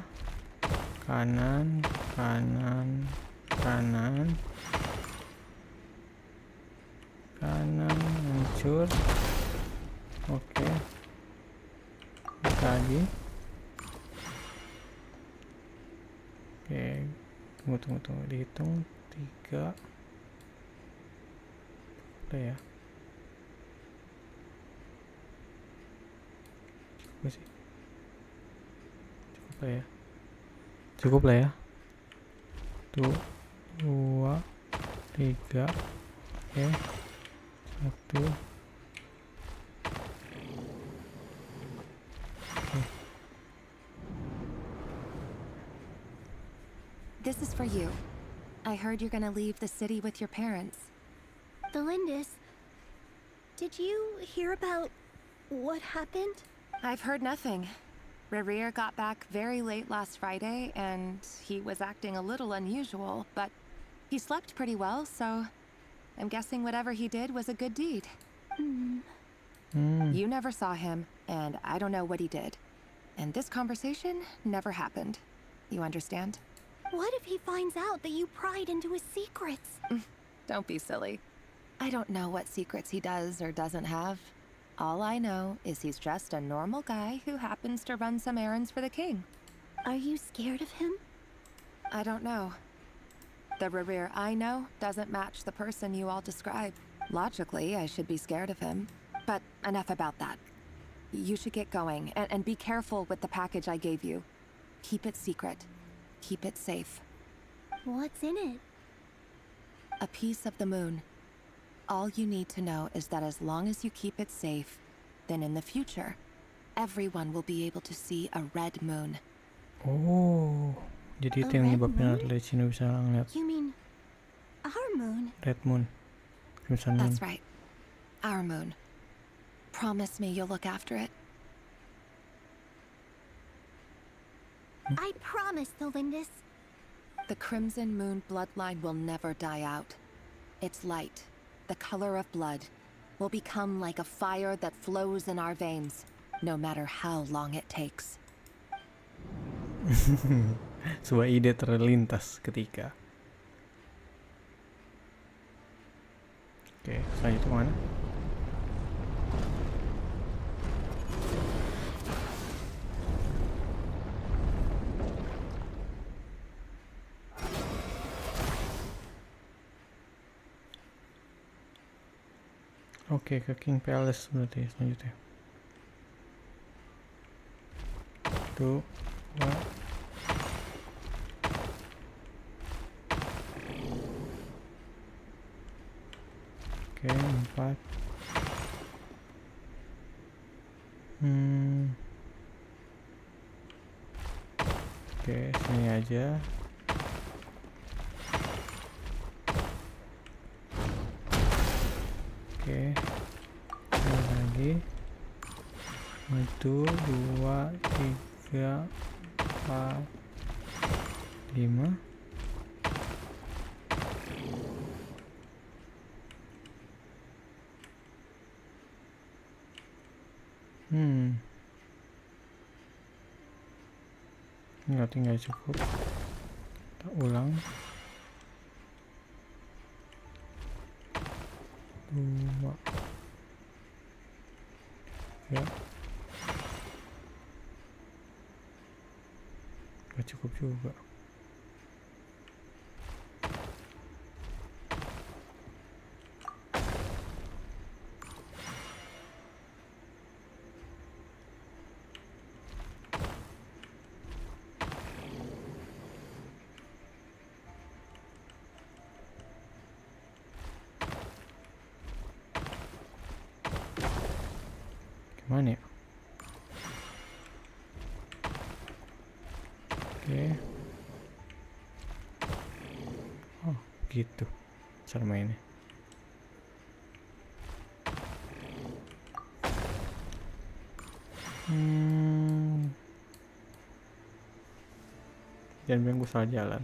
kanan, kanan, kanan, kanan, hancur. Oke, lagi. Oke, tunggu, dihitung 3. Udah ya. Cukup lah ya. 1, 2, 3. Oke. 1. This is for you. I heard you're gonna leave the city with your parents. The Lindis. Did you hear about what happened? I've heard nothing. Rerir got back very late last Friday, and he was acting a little unusual, but he slept pretty well, so I'm guessing whatever he did was a good deed. You never saw him, and I don't know what he did. And this conversation never happened. You understand? What if he finds out that you pried into his secrets? Don't be silly. I don't know what secrets he does or doesn't have. All I know is he's just a normal guy who happens to run some errands for the king. Are you scared of him? I don't know. The Rerir I know doesn't match the person you all describe. Logically, I should be scared of him. But enough about that. You should get going, and be careful with the package I gave you. Keep it secret. Keep it safe. What's in it? A piece of the moon. All you need to know is that as long as you keep it safe, then in the future, everyone will be able to see a red moon. Oh, jadi itu yang menyebabkan atlet Cina bisa ngeliat. You mean our moon? Red moon. Crimson moon. That's right. Our moon. Promise me you'll look after it. I promise, the Lindis. The Crimson Moon bloodline will never die out. Its light, the color of blood, will become like a fire that flows in our veins, no matter how long it takes. Sebuah ide terlintas ketika. Oke, selanjutnya mana? Oke, ke King Palace berarti selanjutnya. 1, 2. Oke, 4. Oke, sini aja. Oke, lagi 1, 2, 3, 4, 5. Berarti nggak cukup. Kita ulang. 2. Ya. Nggak cukup juga. Gimana ya? Oke. Oh, gitu cara mainnya. Jangan bilang gue salah jalan.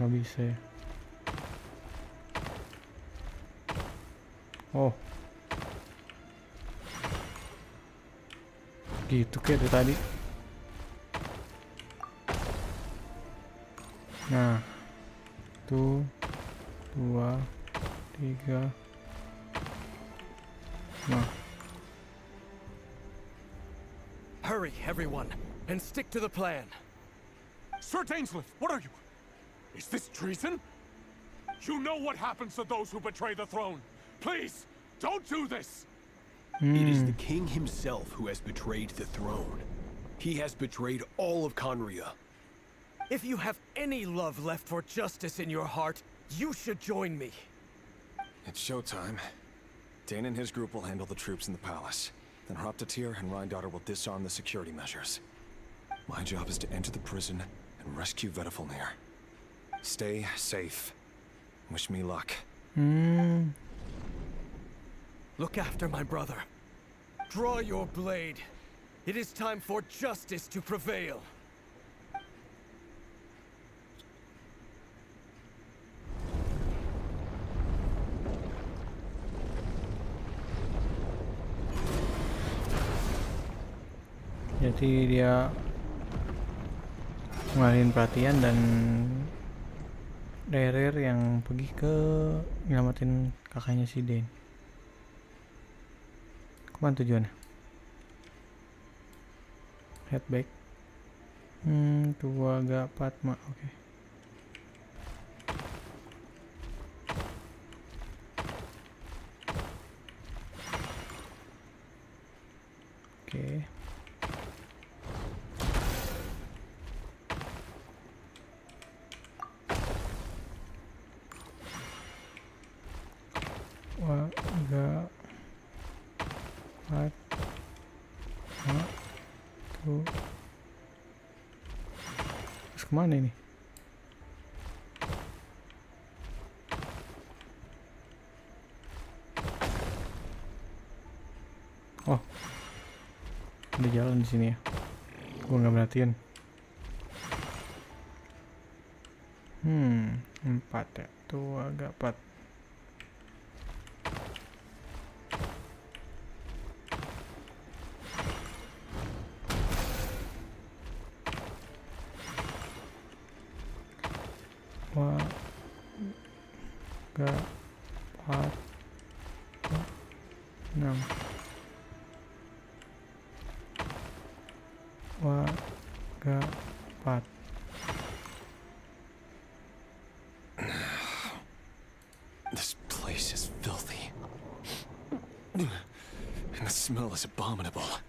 Nggak bisa ya. Oh. Gitu kayak dari tadi. Nah. 1, 2, 3. Nah. Hurry, everyone, and stick to the plan. Sir Dainsleif, what are you? Is this treason? You know what happens to those who betray the throne. Please, don't do this! It is the king himself who has betrayed the throne. He has betrayed all of Conria. If you have any love left for justice in your heart, you should join me. It's showtime. Dane and his group will handle the troops in the palace. Then Hraptatyr and Rheindater will disarm the security measures. My job is to enter the prison and rescue Vedifalnir. Stay safe. Wish me luck. Look after my brother. Draw your blade. It is time for justice to prevail. Jadi dia ngalihin perhatian dan Rerir yang pergi ke nyelamatin kakaknya si Dane. Kemana tujuannya? Head back. Tua Agak Patma, oke. Oke. Agak tuh. Terus kemana ini? Oh, ada jalan di sini ya. Gua nggak perhatiin. 4 ya. Tuh agak 4. Agak 4, 6. Agak 4. This place is filthy. And the smell is abominable.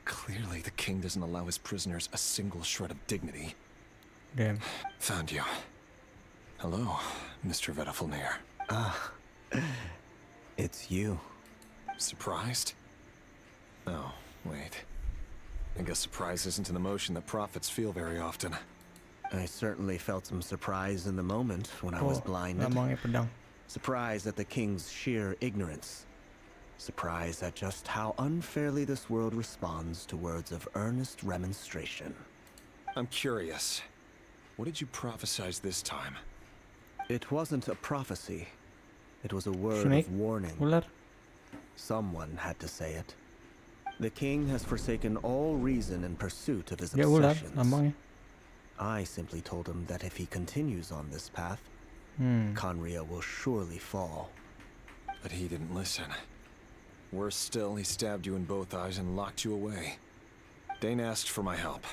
Clearly the king doesn't allow his prisoners a single shred of dignity. Damn. Found you. Hello, Mr. Vedifalnir. It's you. Surprised? Oh, wait. I guess surprise isn't an emotion that prophets feel very often. I certainly felt some surprise in the moment when I was blinded. Surprise at the king's sheer ignorance. Surprise at just how unfairly this world responds to words of earnest remonstration. I'm curious. What did you prophesize this time? It wasn't a prophecy. It was a word of warning. Someone had to say it. The king has forsaken all reason in pursuit of his obsessions. I simply told him that if he continues on this path, Conria will surely fall. But he didn't listen. Worse still, he stabbed you in both eyes and locked you away. Dane asked for my help.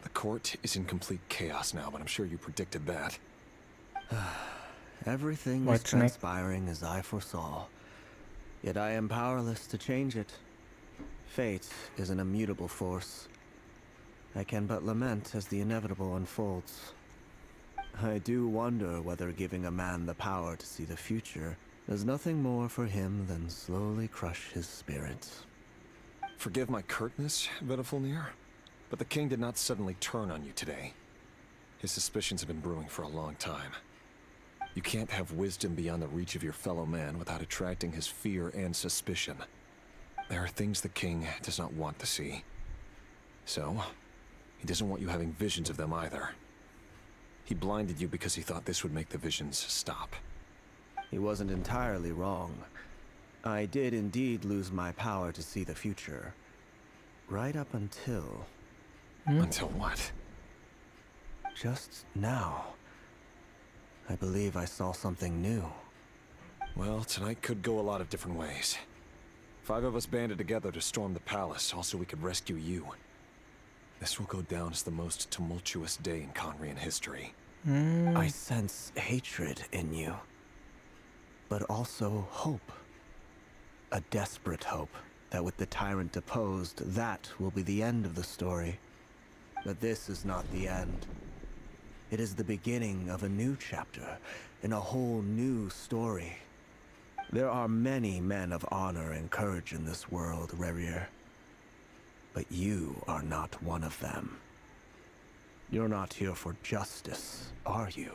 The court is in complete chaos now, but I'm sure you predicted that. Everything is transpiring as I foresaw. Yet I am powerless to change it. Fate is an immutable force. I can but lament as the inevitable unfolds. I do wonder whether giving a man the power to see the future does nothing more for him than slowly crush his spirit. Forgive my curtness, Vedifalnir, but the king did not suddenly turn on you today. His suspicions have been brewing for a long time. You can't have wisdom beyond the reach of your fellow man without attracting his fear and suspicion. There are things the king does not want to see. So, he doesn't want you having visions of them either. He blinded you because he thought this would make the visions stop. He wasn't entirely wrong. I did indeed lose my power to see the future. Right up until... Until what? Just now. I believe I saw something new. Well, tonight could go a lot of different ways. 5 of us banded together to storm the palace, also we could rescue you. This will go down as the most tumultuous day in Conrian history. I sense hatred in you. But also hope. A desperate hope that with the tyrant deposed, that will be the end of the story. But this is not the end. It is the beginning of a new chapter, in a whole new story. There are many men of honor and courage in this world, Rerir. But you are not one of them. You're not here for justice, are you?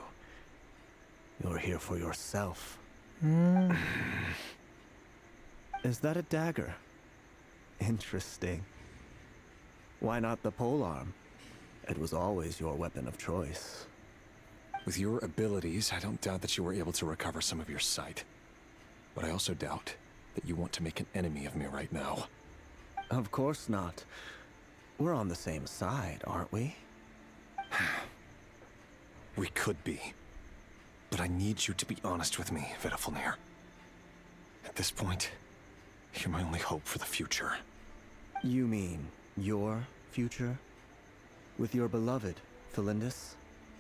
You're here for yourself. Is that a dagger? Interesting. Why not the polearm? It was always your weapon of choice. With your abilities, I don't doubt that you were able to recover some of your sight. But I also doubt that you want to make an enemy of me right now. Of course not. We're on the same side, aren't we? We could be. But I need you to be honest with me, Vedafilnir. At this point, you're my only hope for the future. You mean your future? With your beloved, Felindis?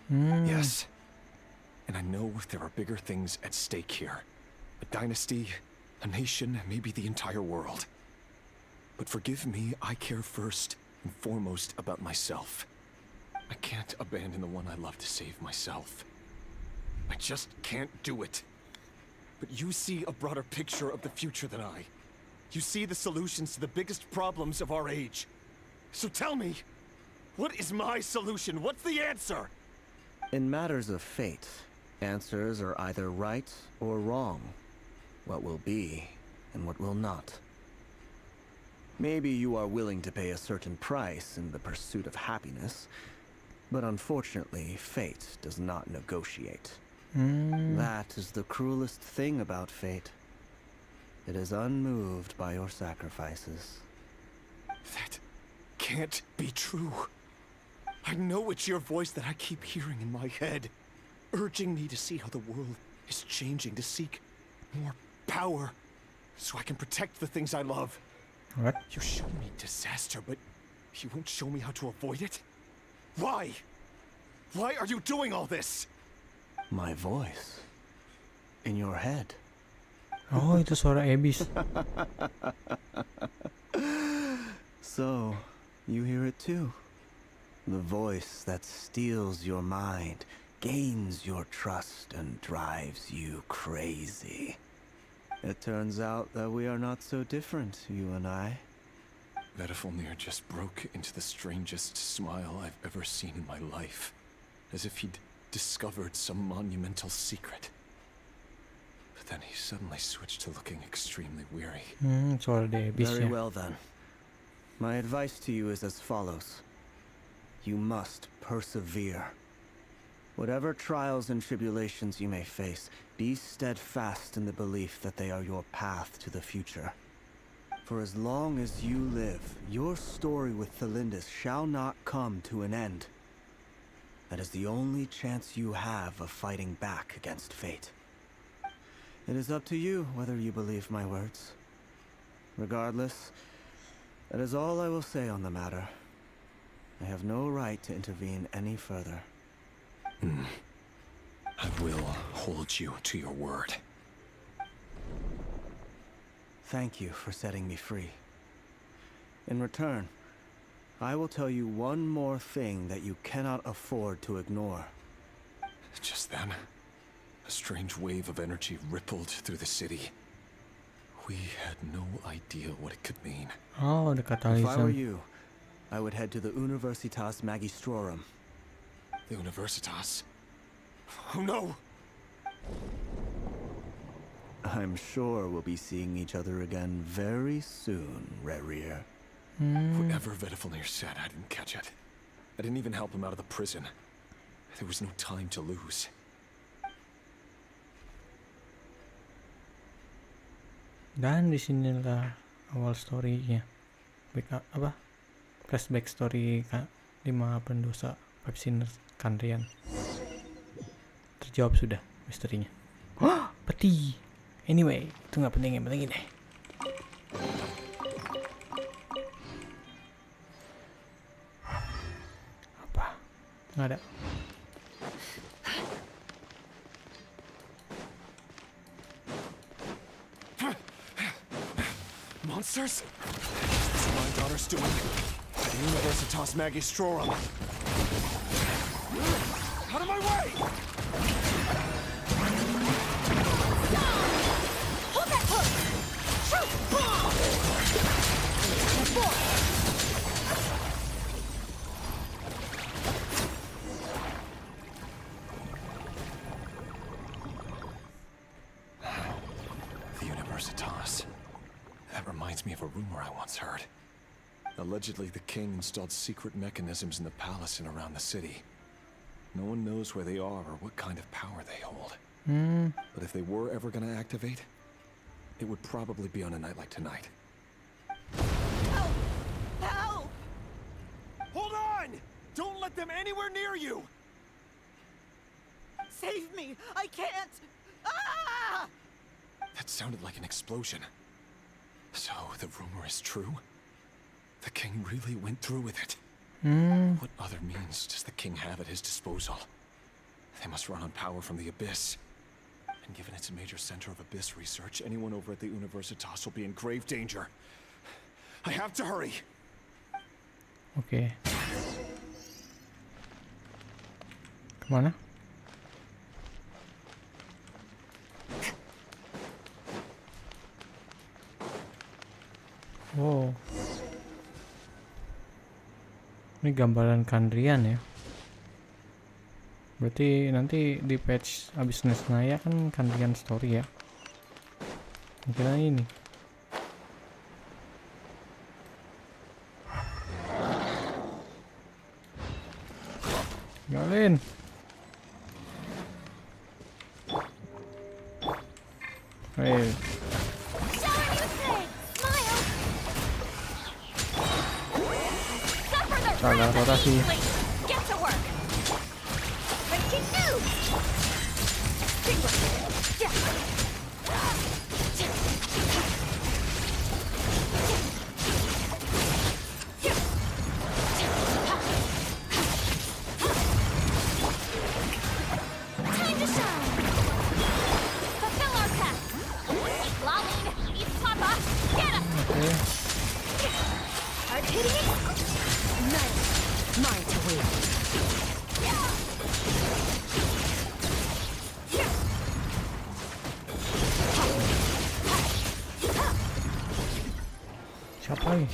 Yes. And I know there are bigger things at stake here. A dynasty, a nation, maybe the entire world. But forgive me, I care first and foremost about myself. I can't abandon the one I love to save myself. I just can't do it. But you see a broader picture of the future than I. You see the solutions to the biggest problems of our age. So tell me, what is my solution? What's the answer? In matters of fate, answers are either right or wrong. What will be, and what will not. Maybe you are willing to pay a certain price in the pursuit of happiness, but unfortunately, fate does not negotiate. That is the cruelest thing about fate. It is unmoved by your sacrifices. That can't be true. I know it's your voice that I keep hearing in my head, urging me to see how the world is changing, to seek more power, so I can protect the things I love. What? You show me disaster, but you won't show me how to avoid it? Why? Why are you doing all this? My voice. In your head. Oh, itu suara Abyss. So, you hear it too? The voice that steals your mind, gains your trust, and drives you crazy. It turns out that we are not so different, you and I. Vedafilnir just broke into the strangest smile I've ever seen in my life. As if he'd discovered some monumental secret. But then he suddenly switched to looking extremely weary. Suara di Abyss Very ya. well then. My advice to you is as follows. You must persevere. Whatever trials and tribulations you may face, be steadfast in the belief that they are your path to the future. For as long as you live, your story with Felindis shall not come to an end. That is the only chance you have of fighting back against fate. It is up to you whether you believe my words. Regardless, that is all I will say on the matter. I have no right to intervene any further. I will hold you to your word. Thank you for setting me free. In return, I will tell you one more thing that you cannot afford to ignore. Just then, a strange wave of energy rippled through the city. We had no idea what it could mean. Oh, the If I were catalysm. you, I would head to the Universitas Magistrorum. The Universitas? Oh no! I'm sure we'll be seeing each other again very soon, Rerir. Whatever Vedafilnir said, I didn't catch it. I didn't even help him out of the prison. There was no time to lose. Dan disinilah awal story-nya. Flashback story 5 pendosa, 5 sinners Kandrian. Terjawab sudah misterinya. Peti. Anyway, itu nggak penting, yang penting ini. Apa? Nggak ada. Monsters? This is my daughter's doing. At the Universitas Magistrorum. Out of my way! Hold that hook! The Universitas. That reminds me of a rumor I once heard. Allegedly, the king installed secret mechanisms in the palace and around the city. No one knows where they are or what kind of power they hold. But if they were ever going to activate, it would probably be on a night like tonight. Help! Help! Hold on! Don't let them anywhere near you! Save me! I can't! Ah! That sounded like an explosion. So, the rumor is true? The king really went through with it. What other means does the king have at his disposal? They must run on power from the Abyss. And given it's a major center of Abyss research, anyone over at the Universitas will be in grave danger. I have to hurry! Oke. Kemana? Wow. Ini gambaran Kandrian ya. Berarti nanti di patch abis Nesnaya kan Kandrian story ya. Mungkin ini. Galin. Hey. Salah rotasi. Siapa ini?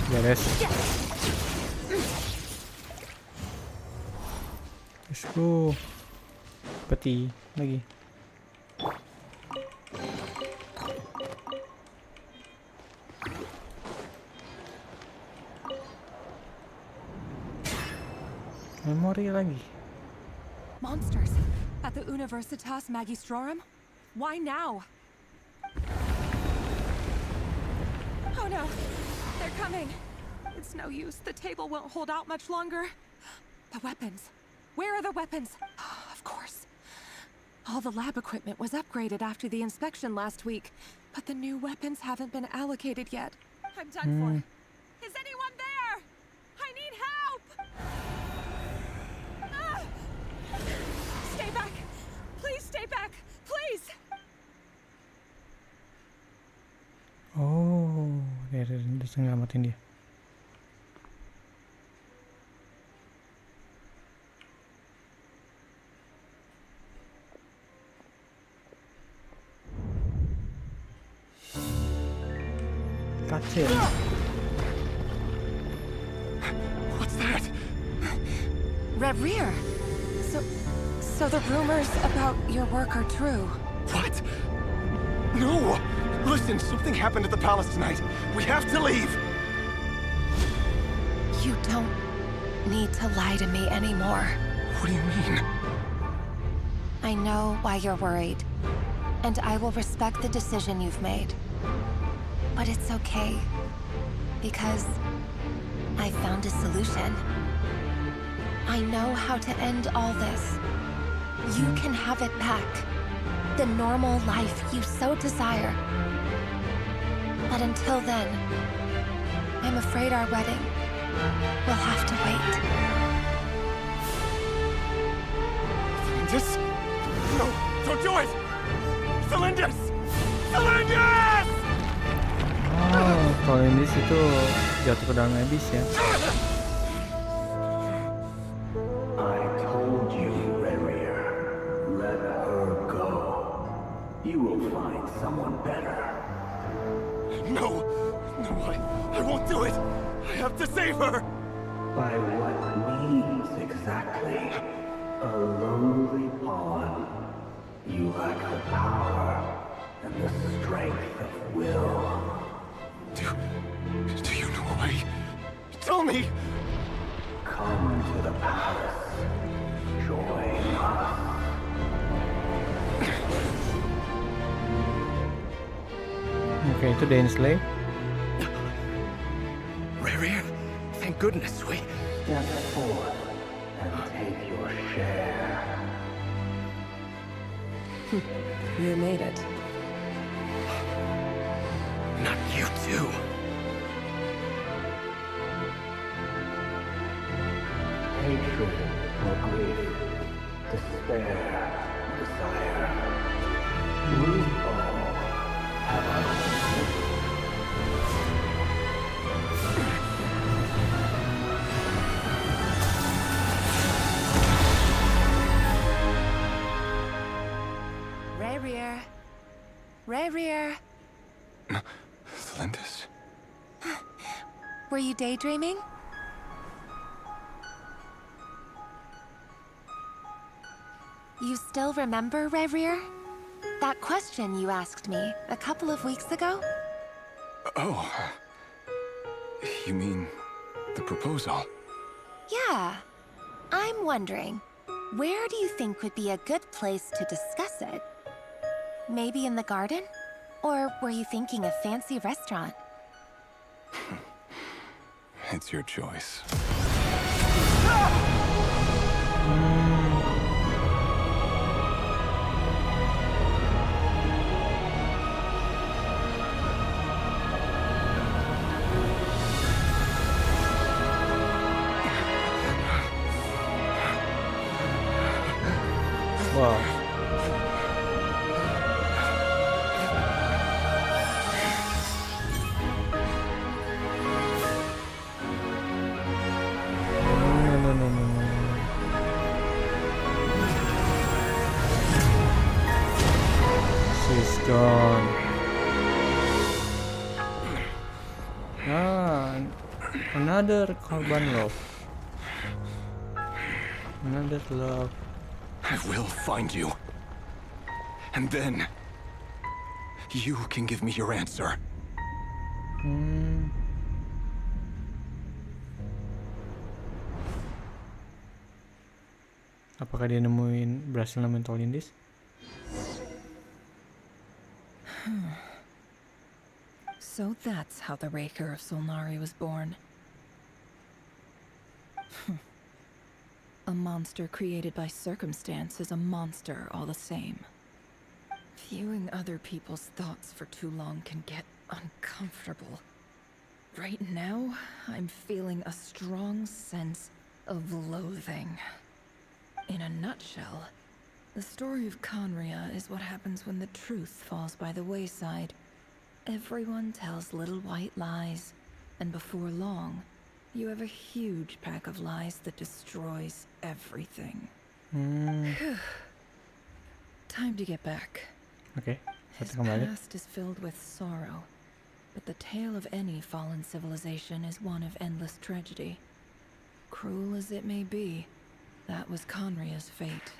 Beres. Let's go. Peti lagi. Memori lagi. Monsters at the Universitas Magistrorum? Why now? Oh no, they're coming. It's no use. The table won't hold out much longer. The weapons. Where are the weapons? Of course. All the lab equipment was upgraded after the inspection last week, but the new weapons haven't been allocated yet. I'm done for. Is anyone there? I need help! Stay back! Please stay back! Please! Oh, dia nyelamatin dia. What's that? Rerir! So the rumors about your work are true. What? No! Listen, something happened at the palace tonight. We have to leave! You don't need to lie to me anymore. What do you mean? I know why you're worried, and I will respect the decision you've made. But it's okay, because I found a solution. I know how to end all this. You can have it back. The normal life you so desire. But until then, I'm afraid our wedding will have to wait. Cylinders? No, don't do it! Cylinders! Cylinders! Oh, kalau Indis itu jatuh ke dalam abyss ya. I told you, Rerir. Let her go. You will find someone better. No! No, I won't do it! I have to save her! By what means exactly? A lowly pawn. You lack the power and the strength of will. Do you know why? Tell me! Come to the palace. Join us. Oke, itu Densley. Rerir, thank goodness we... Step forth and take your share. You made it. Not you too. Hatred or grief, despair, desire. We all have our own. Rerir. Rerir. Cylinders? Were you daydreaming? You still remember, Rerir? That question you asked me a couple of weeks ago? Oh. You mean the proposal? Yeah. I'm wondering, where do you think would be a good place to discuss it? Maybe in the garden? Or were you thinking a fancy restaurant? It's your choice. Wow. No. She's gone. Another korban love. Another love. I will find you. And then... you can give me your answer. Apakah dia berhasil nemuin Tolindis? So that's how the Rerir of Solnari was born. A monster created by circumstance is a monster all the same. Viewing other people's thoughts for too long can get uncomfortable. Right now, I'm feeling a strong sense of loathing. In a nutshell, the story of Conria is what happens when the truth falls by the wayside. Everyone tells little white lies, and before long, you have a huge pack of lies that destroys everything. Time to get back. Okay, His past is filled with sorrow, but the tale of any fallen civilization is one of endless tragedy. Cruel as it may be, That was Conria's fate.